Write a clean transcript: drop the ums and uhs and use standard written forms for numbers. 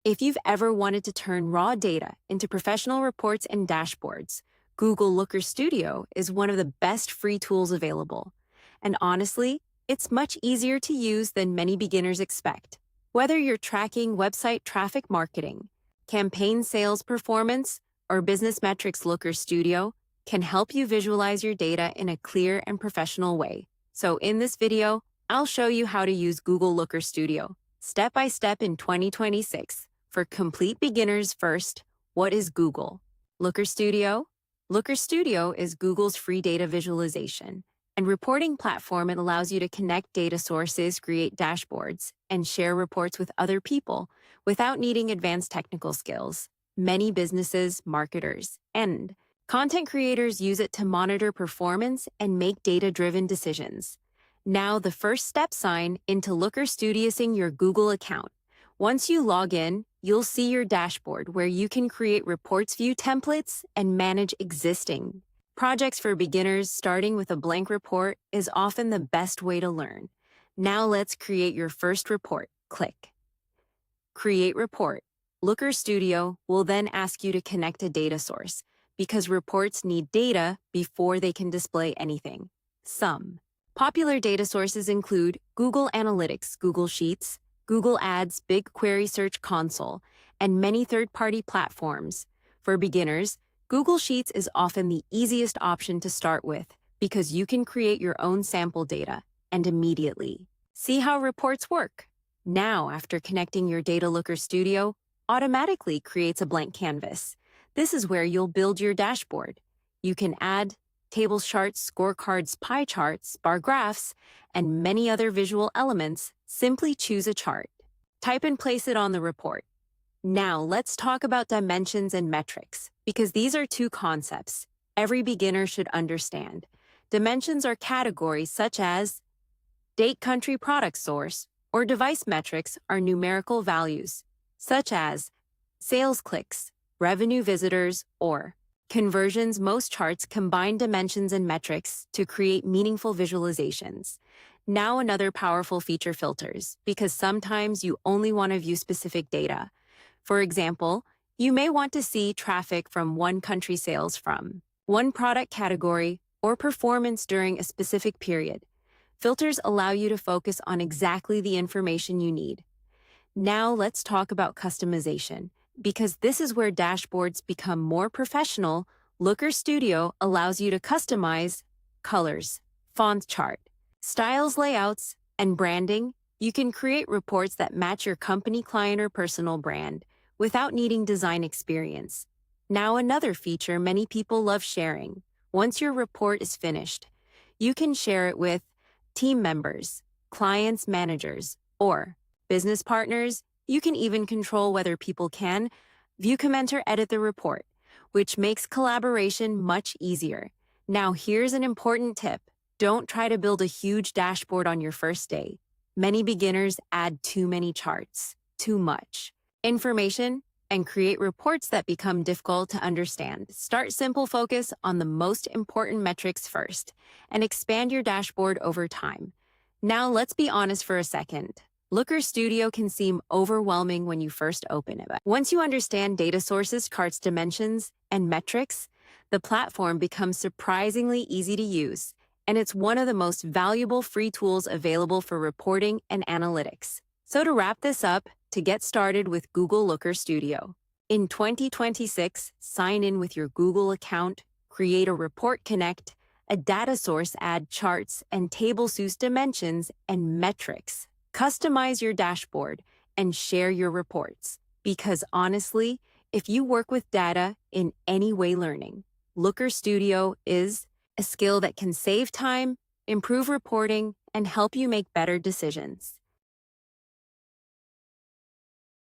If you've ever wanted to turn raw data into professional reports and dashboards, Google Looker Studio is one of the best free tools available. And honestly, it's much easier to use than many beginners expect. Whether you're tracking website traffic marketing, campaign sales performance, or business metrics, Looker Studio can help you visualize your data in a clear and professional way. So in this video, I'll show you how to use Google Looker Studio step by step in 2026. For complete beginners first, what is Google Looker Studio? Looker Studio is Google's free data visualization and reporting platform. It allows you to connect data sources, create dashboards, and share reports with other people without needing advanced technical skills. Many businesses, marketers, and content creators use it to monitor performance and make data-driven decisions. Now, the first step: sign into Looker Studio using your Google account. Once you log in, you'll see your dashboard where you can create reports, view templates, and manage existing projects. For beginners, starting with a blank report is often the best way to learn. Now let's create your first report. Click Create Report. Looker Studio will then ask you to connect a data source because reports need data before they can display anything. Some popular data sources include Google Analytics, Google Sheets, Google Ads, BigQuery Search Console, and many third-party platforms. For beginners, Google Sheets is often the easiest option to start with because you can create your own sample data and immediately see how reports work. Now, after connecting your data, Looker Studio automatically creates a blank canvas. This is where you'll build your dashboard. You can add tables, charts, scorecards, pie charts, bar graphs, and many other visual elements. Simply choose a chart, type and place it on the report. Now let's talk about dimensions and metrics, because these are two concepts every beginner should understand. Dimensions are categories such as date, country, product source, or device. Metrics are numerical values, such as sales clicks, revenue, visitors, or conversions. Most charts combine dimensions and metrics to create meaningful visualizations. Now, another powerful feature: filters, because sometimes you only want to view specific data. For example, you may want to see traffic from one country, sales from one product category, or performance during a specific period. Filters allow you to focus on exactly the information you need. Now, let's talk about customization, because this is where dashboards become more professional. Looker Studio allows you to customize colors, font, chart styles, layouts, and branding. You can create reports that match your company, client, or personal brand without needing design experience. Now, another feature many people love: sharing. Once your report is finished, you can share it with team members, clients, managers, or business partners. You can even control whether people can view, comment, or edit the report, which makes collaboration much easier. Now, here's an important tip: don't try to build a huge dashboard on your first day. Many beginners add too many charts, too much information, and create reports that become difficult to understand. Start simple, focus on the most important metrics first, and expand your dashboard over time. Now, let's be honest for a second. Looker Studio can seem overwhelming when you first open it. But once you understand data sources, charts, dimensions, and metrics, the platform becomes surprisingly easy to use, and it's one of the most valuable free tools available for reporting and analytics. So to wrap this up, to get started with Google Looker Studio in 2026, sign in with your Google account, create a report, connect a data source, add charts and tables, use dimensions and metrics, customize your dashboard, and share your reports. Because honestly, if you work with data in any way, learning Looker Studio is a skill that can save time, improve reporting, and help you make better decisions.